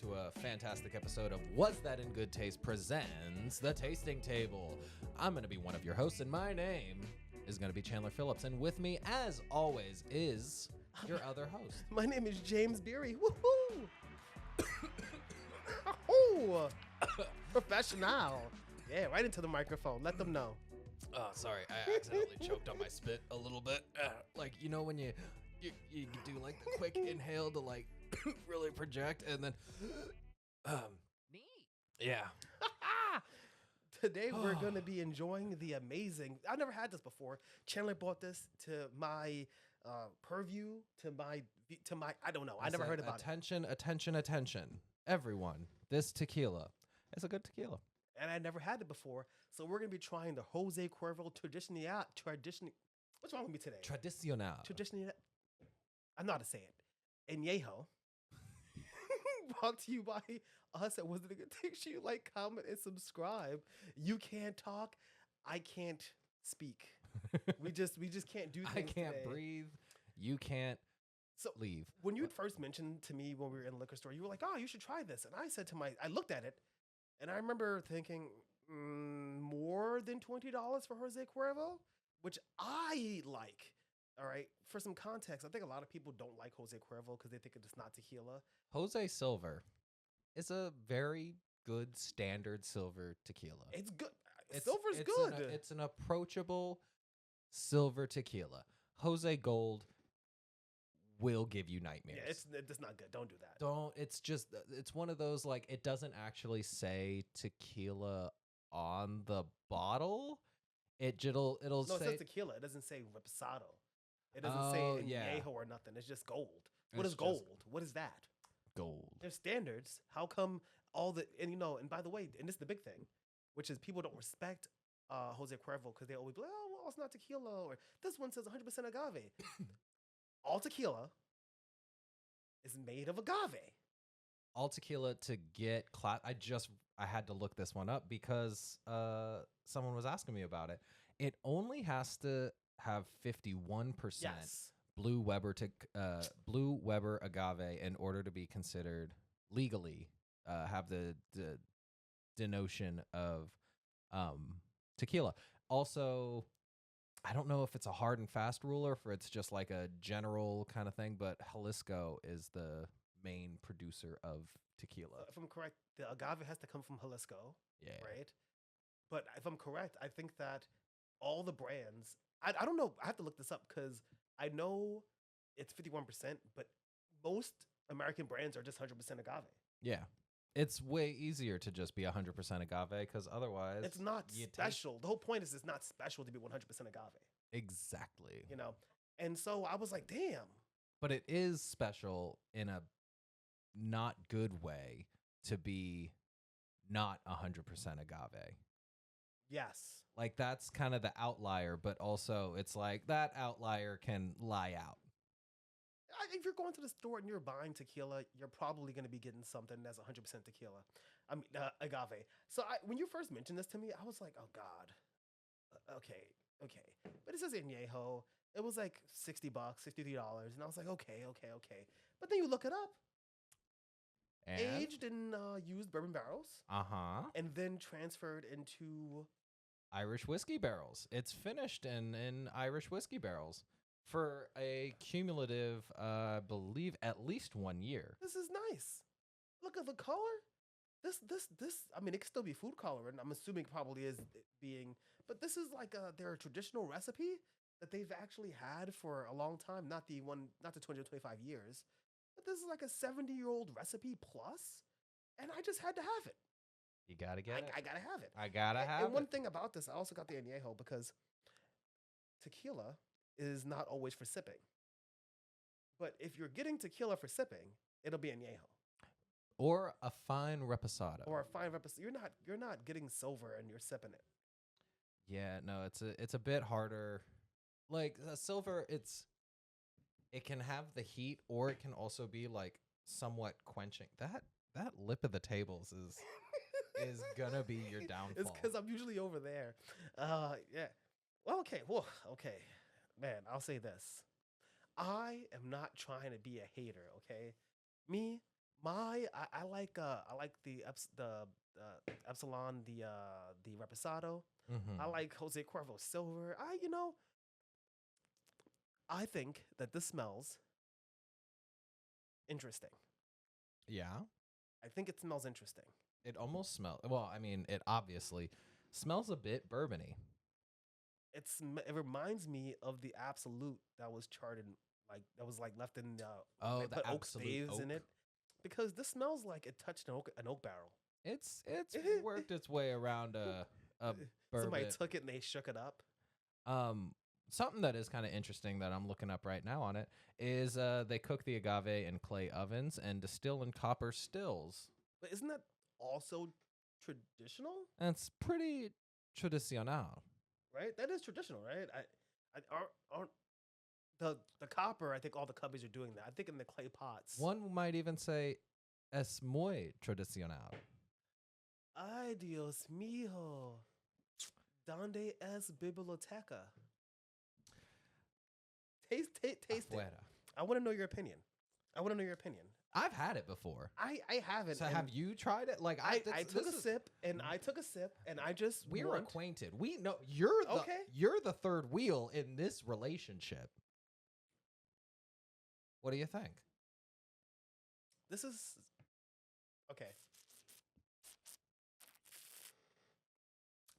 to a fantastic episode of Was That in Good Taste presents The Tasting Table. I'm going to be one of your hosts, and my name is going to be Chandler Phillips. And with me, as always, is your other host. My name is James Beery. Woohoo! Oh, professional. Yeah, right into the microphone. Let them know. Oh, sorry. I accidentally choked on my spit a little bit. Like, you know when you do like the quick inhale to like really project and then neat. Yeah. Today we're going to be enjoying the amazing. I've never had this before. Chandler brought this to my purview, to my I don't know. I never heard about it. Attention. Everyone, this tequila is a good tequila. And I never had it before. So we're going to be trying the Jose Cuervo Tradicional. What's wrong with me today? Tradicional. I know how to say it. Añejo. Brought to you by us at Wasn't It Good Taste. You like, comment, and subscribe. You can't talk. I can't speak. we just can't do things I can't today. breathe. You can't leave. When you had first mentioned to me when we were in the liquor store, you were like, oh, you should try this. And I said I looked at it, and I remember thinking, more than $20 for Jose Cuervo, which I like. All right. For some context, I think a lot of people don't like Jose Cuervo because they think it's not tequila. Jose Silver is a very good standard silver tequila. It's good. Silver's good. It's an approachable silver tequila. Jose Gold will give you nightmares. Yeah, it's not good. Don't do that. It's one of those, like, it doesn't actually say tequila on the bottle. It'll say, it says tequila. It doesn't say reposado. It doesn't say añejo or nothing. It's just gold. What is gold? What is that? Gold. There's standards. How come and by the way, and this is the big thing, which is people don't respect Jose Cuervo because they always be like, oh, well, it's not tequila, or this one says 100% agave. All tequila is made of agave. All tequila to get I had to look this one up because someone was asking me about it. It only has to have 51% Blue Weber agave in order to be considered legally have the denotion of tequila. Also, I don't know if it's a hard and fast rule or if it's just like a general kind of thing, but Jalisco is the main producer of tequila. If I'm correct, the agave has to come from Jalisco. Yeah. Right? But if I'm correct, I think that all the brands, I don't know, I have to look this up because I know it's 51%, but most American brands are just 100% agave. Yeah. It's way easier to just be 100% agave because otherwise it's not special. The whole point is it's not special to be 100% agave. Exactly. And so I was like, damn. But it is special in a not good way to be not 100% agave. Yes. Like, that's kind of the outlier, but also it's like that outlier can lie out. If you're going to the store and you're buying tequila, you're probably going to be getting something that's 100% tequila. I mean, agave. So when you first mentioned this to me, I was like, oh, God. Okay. But it says añejo. It was like $60, $63. And I was like, okay. But then you look it up. And? Aged in used bourbon barrels. Uh-huh. And then transferred into Irish whiskey barrels. It's finished in Irish whiskey barrels for a cumulative, believe, at least 1 year. This is nice. Look at the color. This. I mean, it could still be food coloring. I'm assuming it probably is being, but this is like their traditional recipe that they've actually had for a long time. Not the 225 years, but this is like a 70-year-old recipe plus, and I just had to have it. You gotta get it. I gotta have it. I gotta have it. And one thing about this, I also got the añejo because tequila is not always for sipping. But if you're getting tequila for sipping, it'll be añejo. Or a fine reposado. You're not getting silver and you're sipping it. Yeah, no, it's a bit harder. Like silver, it can have the heat, or it can also be like somewhat quenching. That lip of the tables is gonna be your downfall. It's because I'm usually over there. Yeah. Well, okay. Man, I'll say this. I am not trying to be a hater, okay? Me, I like the Epsilon, the Reposado. I Mm-hmm. like Jose Cuervo Silver. I think that this smells interesting. Yeah. I think it smells interesting. It almost smells. Well, I mean, it obviously smells a bit bourbony. It reminds me of the Absolute that was charted, like that was like left in. They Oh, the put oak absolute staves in oak. it because this smells like it touched an oak barrel. It's worked its way around a Somebody bourbon. took it and they shook it up. Um, Something that is kind of interesting that I'm looking up right now on it is they cook the agave in clay ovens and distill in copper stills. But isn't that also traditional? And it's pretty tradicional. Right? That is traditional, right? Aren't the copper? I think all the companies are doing that. I think in the clay pots. One might even say es muy tradicional. Ay Dios mío, donde es biblioteca? Taste it. Afuera. I want to know your opinion. I want to know your opinion. I've had it before. I haven't. So have you tried it? Like I took a sip and I just we're acquainted. We know you're the third wheel in this relationship. What do you think? This is okay.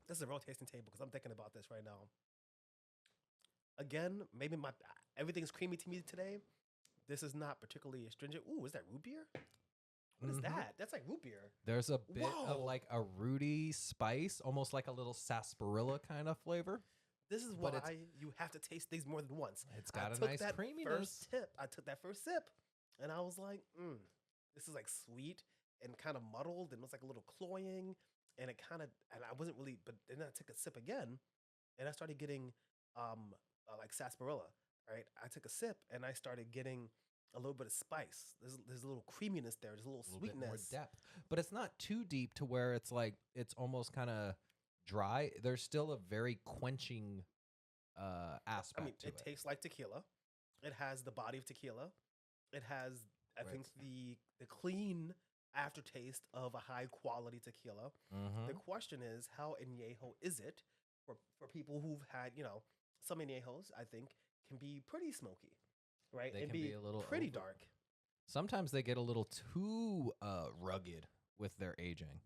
This is a real tasting table because I'm thinking about this right now. Again, maybe my everything's creamy to me today. This is not particularly astringent. Ooh, is that root beer? What is that? That's like root beer. There's a bit of Whoa. like a rooty spice, almost like a little sarsaparilla kind of flavor. This is why you have to taste things more than once. It's got I a took nice that creaminess. I took that first sip, and I was like, this is like sweet and kind of muddled, and it was like a little cloying, and I wasn't really. But then I took a sip again, and I started getting like sarsaparilla. Right, I took a sip, and I started getting a little bit of spice. There's a little creaminess there. There's a little Bit more sweetness. depth, but it's not too deep to where it's like it's almost kind of dry. There's still a very quenching aspect I mean, to it it. tastes like tequila. It has the body of tequila. It has, I Right. think, the clean aftertaste of a high quality tequila. The question is, how añejo is it for people who've had, some añejos? I think can be pretty smoky, right, They and can be be a little pretty over. dark. Sometimes they get a little too rugged with their aging.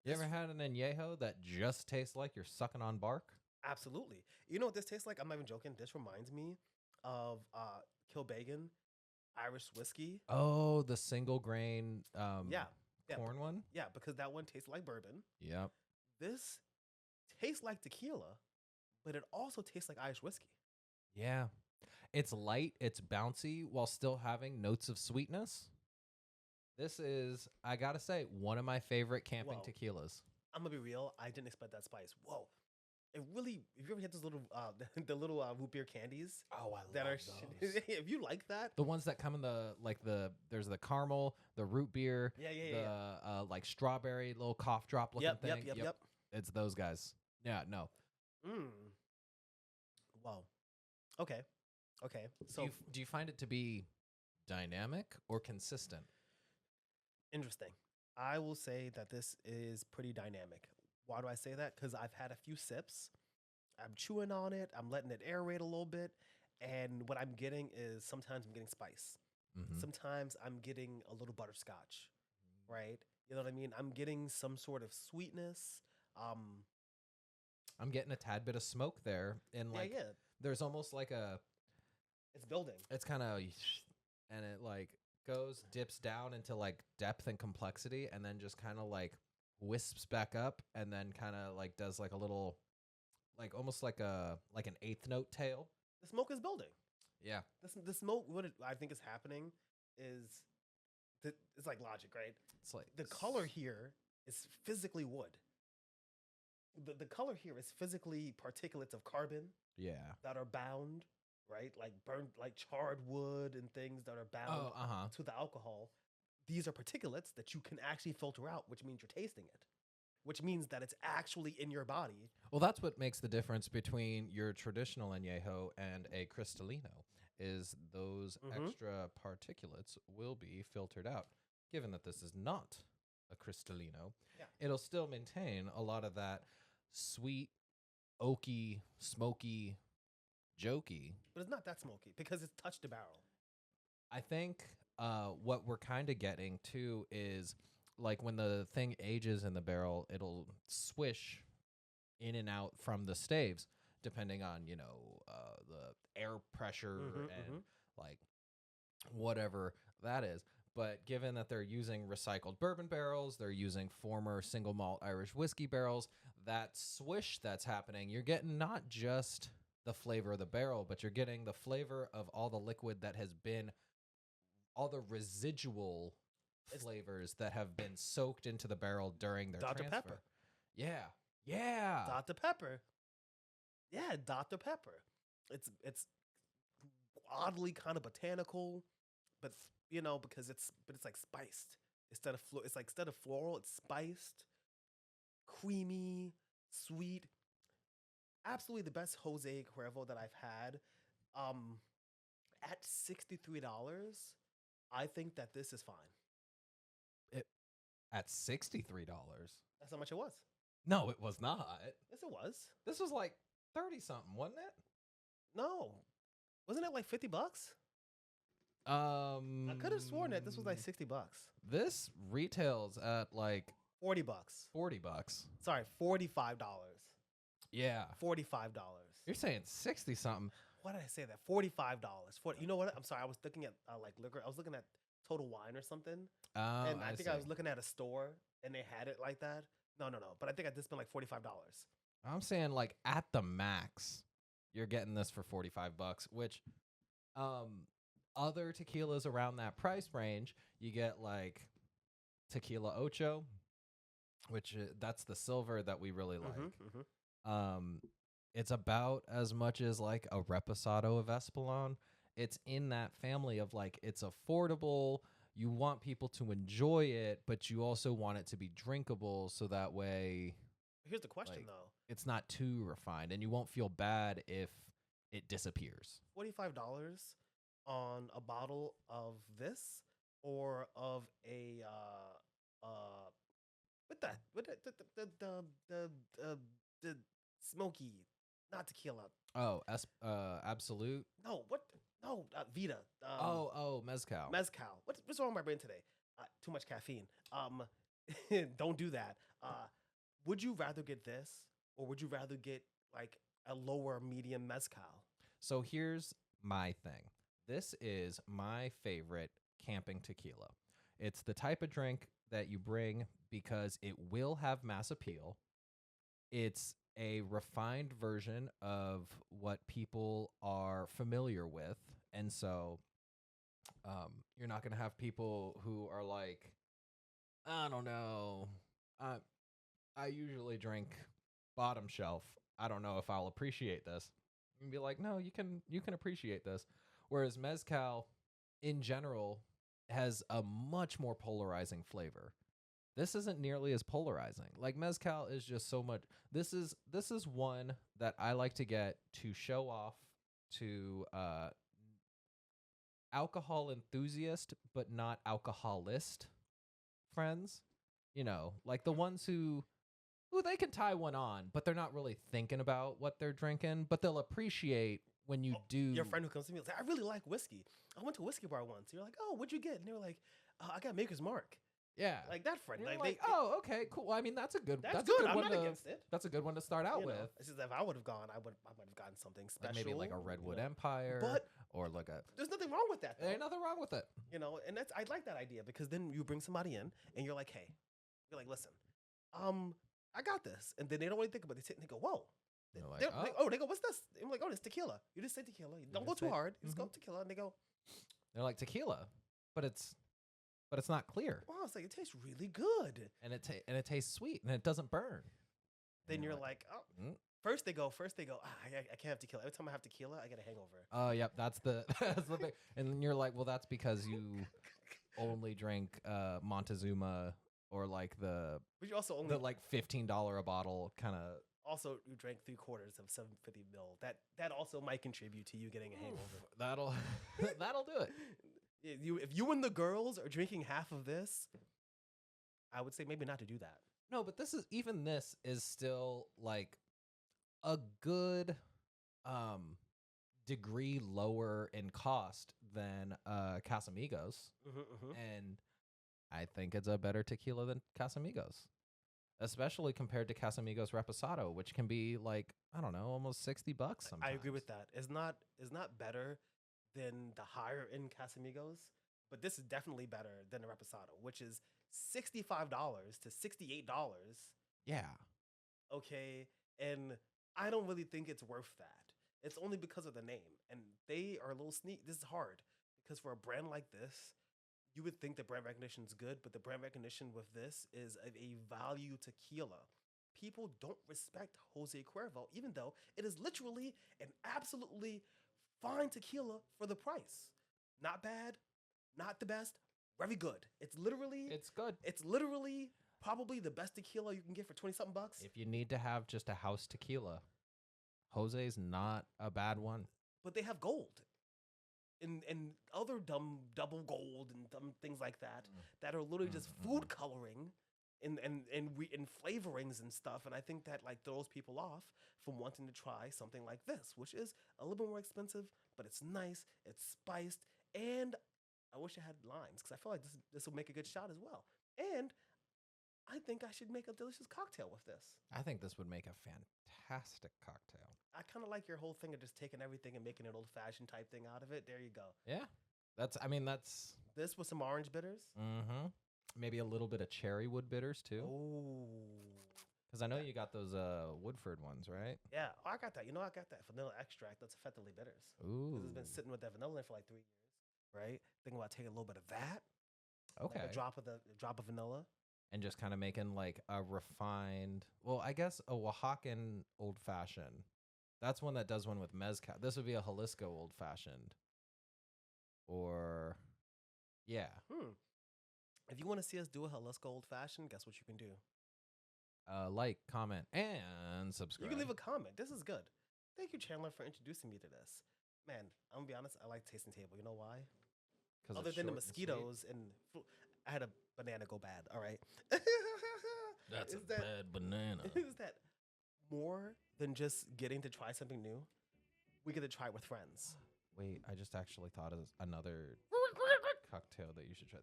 You This ever had an añejo that just tastes like you're sucking on bark? Absolutely. You know what this tastes like? I'm not even joking. This reminds me of Kilbeggan Irish whiskey. Oh, the single grain Yeah, yeah, corn one? yeah, because that one tastes like bourbon. Yep. This tastes like tequila, but it also tastes like Irish whiskey. Yeah. It's light, it's bouncy while still having notes of sweetness. This is, I gotta say, one of my favorite camping Whoa. tequilas. I'm gonna be real. I didn't expect that spice. Whoa. It really. If you ever had those little, the little root beer candies Oh, I that love are, those. if you like that, The ones that come in there's the caramel, the root beer, yeah, the like strawberry little cough drop looking yep, thing. yep. It's those guys. Yeah, no. Mm. Wow. Okay. So Do you find it to be dynamic or consistent? interesting. I will say that this is pretty dynamic. Why do I say that? Because I've had a few sips. I'm chewing on it. I'm letting it aerate a little bit. And what I'm getting is sometimes I'm getting spice. Mm-hmm. Sometimes I'm getting a little butterscotch, right? You know what I mean? I'm getting some sort of sweetness. I'm getting a tad bit of smoke there, and like Yeah, there's almost like it's building. it's kind of, and it like dips down into like depth and complexity, and then just kind of like wisps back up, and then kind of like does like a little, like almost like an eighth note tail. The smoke is building. Yeah, The smoke. I think is happening is it's like logic, right? it's like The color here is physically wood. The color here is physically particulates of carbon Yeah. that are bound, right? Like burned, like charred wood and things that are bound Oh, to the alcohol. These are particulates that you can actually filter out, which means you're tasting it, which means that it's actually in your body. Well, that's what makes the difference between your traditional añejo and a cristalino. Is those Mhm. extra particulates will be filtered out. given that this is not a Cristalino, Yeah. it'll still maintain a lot of that sweet, oaky, smoky, jokey. But it's not that smoky because it's touched the barrel. I think what we're kind of getting to is like when the thing ages in the barrel, it'll swish in and out from the staves, depending on the air pressure and like whatever that is. But given that they're using recycled bourbon barrels, they're using former single malt Irish whiskey barrels, that swish that's happening, you're getting not just the flavor of the barrel, but you're getting the flavor of all the liquid that has been, all the residual flavors that have been soaked into the barrel during their Dr. transfer. Pepper. Yeah. Yeah. Dr. Pepper. Yeah, Dr. Pepper. It's oddly kind of botanical, but because it's like spiced instead of instead of floral, it's spiced, creamy, sweet. Absolutely the best Jose Cuervo that I've had. At $63, I think that this is fine. At $63. That's how much it was. No, it was not. Yes, it was. This was like 30 something, wasn't it? No, wasn't it like $50? I I could have sworn that this was like $60. This retails at like $40. $40. Sorry, $45. Yeah. $45. You're saying 60 something. Why did I say that? $45. You know what? I'm sorry. I was looking at like liquor. I was looking at Total Wine or something. And I think I was looking at a store and they had it like that. No. But I think I just spent like $45. I'm saying like at the max, you're getting this for $45, which other tequilas around that price range, you get like Tequila Ocho, which that's the silver that we really like. It's about as much as like a Reposado of Espolon. It's in that family of like, it's affordable. You want people to enjoy it, but you also want it to be drinkable. So that way, here's the question though. It's not too refined and you won't feel bad if it disappears. $45 on a bottle of this or of a the smoky, not tequila. Oh, Absolute. No, what? No, Vita. Mezcal. Mezcal. What's wrong with my brain today? Too much caffeine. Don't do that. Would you rather get this or would you rather get like a lower medium mezcal? So here's my thing. This is my favorite camping tequila. It's the type of drink that you bring because it will have mass appeal. It's a refined version of what people are familiar with. And so you're not going to have people who are like, I don't know. I usually drink bottom shelf. I don't know if I'll appreciate this. You can be like, no, you can appreciate this. Whereas mezcal, in general, has a much more polarizing flavor. This isn't nearly as polarizing. Like mezcal is just so much. This is one that I like to get to show off to alcohol enthusiast, but not alcoholist friends. Like the ones who they can tie one on, but they're not really thinking about what they're drinking, but they'll appreciate when you do. Your friend who comes to me is like, I really like whiskey. I went to a whiskey bar once. You're like, oh, what'd you get? And they're like, I got Maker's Mark. Yeah, like that friend. Like, oh, okay, cool. I mean, that's a good. That's good. I'm not against it. That's a good one to start out with. It's just if I would have gone, I would have gotten something special. Like maybe like a Redwood Empire, or like a. There's nothing wrong with that. There ain't nothing wrong with it. And I like that idea because then you bring somebody in and you're like, hey, you're like, listen, I got this, and then they don't really think about it. They sit and they go, whoa. Like, They go, what's this? I'm like, oh, it's tequila. You just say tequila. Don't go too hard. You just go tequila, and they go. They're like tequila, but it's not clear. Wow, it's like it tastes really good, and it tastes sweet, and it doesn't burn. Then you're like, oh. First they go. I can't have tequila. Every time I have tequila, I get a hangover. Oh, yep, that's the big. And then you're like, well, that's because you only drink Montezuma or like the. But you also only the like $15 a bottle kind of. Also, you drank 3/4 of 750 ml. That also might contribute to you getting a hangover. That'll do it. If you and the girls are drinking half of this, I would say maybe not to do that. No, but this is still like a good degree lower in cost than Casamigos, and I think it's a better tequila than Casamigos, especially compared to Casamigos Reposado, which can be like, I don't know, almost $60 sometimes. I agree with that. It's not better than the higher end Casamigos, but this is definitely better than the Reposado, which is $65 to $68. Yeah. Okay, and I don't really think it's worth that. It's only because of the name, and they are a little sneak. This is hard because for a brand like this, you would think the brand recognition is good, but the brand recognition with this is a value tequila. People don't respect Jose Cuervo, even though it is literally an absolutely fine tequila for the price. Not bad, not the best, very good. It's good. It's literally probably the best tequila you can get for 20 something bucks. If you need to have just a house tequila, Jose's not a bad one. But they have gold and other dumb double gold and dumb things like that are literally just food coloring and flavorings and stuff. And I think that like throws people off from wanting to try something like this, which is a little bit more expensive, but it's nice, it's spiced, and I wish it had limes because I feel like this will make a good shot as well. And I think I should make a delicious cocktail with this. I think this would make a fantastic cocktail. I kind of like your whole thing of just taking everything and making an old-fashioned type thing out of it. There you go. Yeah. That's This with some orange bitters. Mm-hmm. Maybe a little bit of cherry wood bitters too. Oh. Because I know you got those Woodford ones, right? Yeah. Oh, I got that. I got that vanilla extract that's effectively bitters. Ooh. Because it's been sitting with that vanilla in for like 3 years, right? Thinking about taking a little bit of that. Okay. Like a drop of vanilla. And just kind of making like a refined, well, I guess a Oaxacan old fashioned. That's one that does one with mezcal. This would be a Jalisco old fashioned. Or, yeah. If you want to see us do a Jalisco old fashioned, guess what you can do? Like, comment, and subscribe. You can leave a comment. This is good. Thank you, Chandler, for introducing me to this. Man, I'm gonna be honest. I like Tasting Table. You know why? Other than the mosquitoes and I had a banana go bad. All right. That's bad banana. Is that more than just getting to try something new? We get to try it with friends. Wait, I just actually thought of another cocktail that you should try.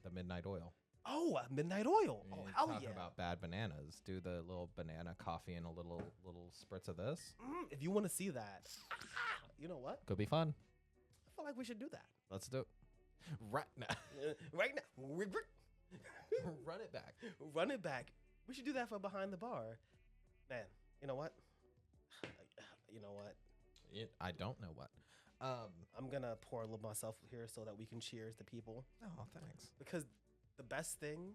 The Midnight Oil. Oh, Midnight Oil. And oh, hell talking yeah. about bad bananas. Do the little banana coffee and a little spritz of this. If you want to see that, you know what? Could be fun. I feel like we should do that. Let's do it. Right now. Right now. Run it back. Run it back. We should do that for Behind the Bar. Man, you know what? You know what? I don't know what. I'm going to pour a little myself here so that we can cheers to people. Oh, thanks. Because the best thing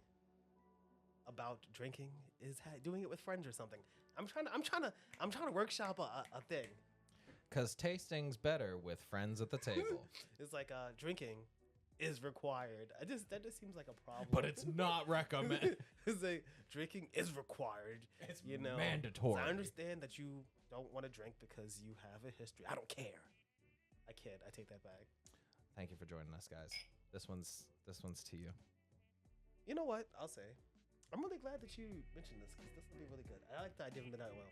about drinking is doing it with friends or something. I'm trying to workshop a thing. Because tasting's better with friends at the table. It's like drinking is required. That just seems like a problem. But it's not recommended. It's like drinking is required. It's mandatory. So I understand that you don't want to drink because you have a history. I don't care. I kid. I take that back. Thank you for joining us, guys. This one's to you. You know what? I'll say. I'm really glad that you mentioned this because this will be really good. I like the idea of Midnight Oil.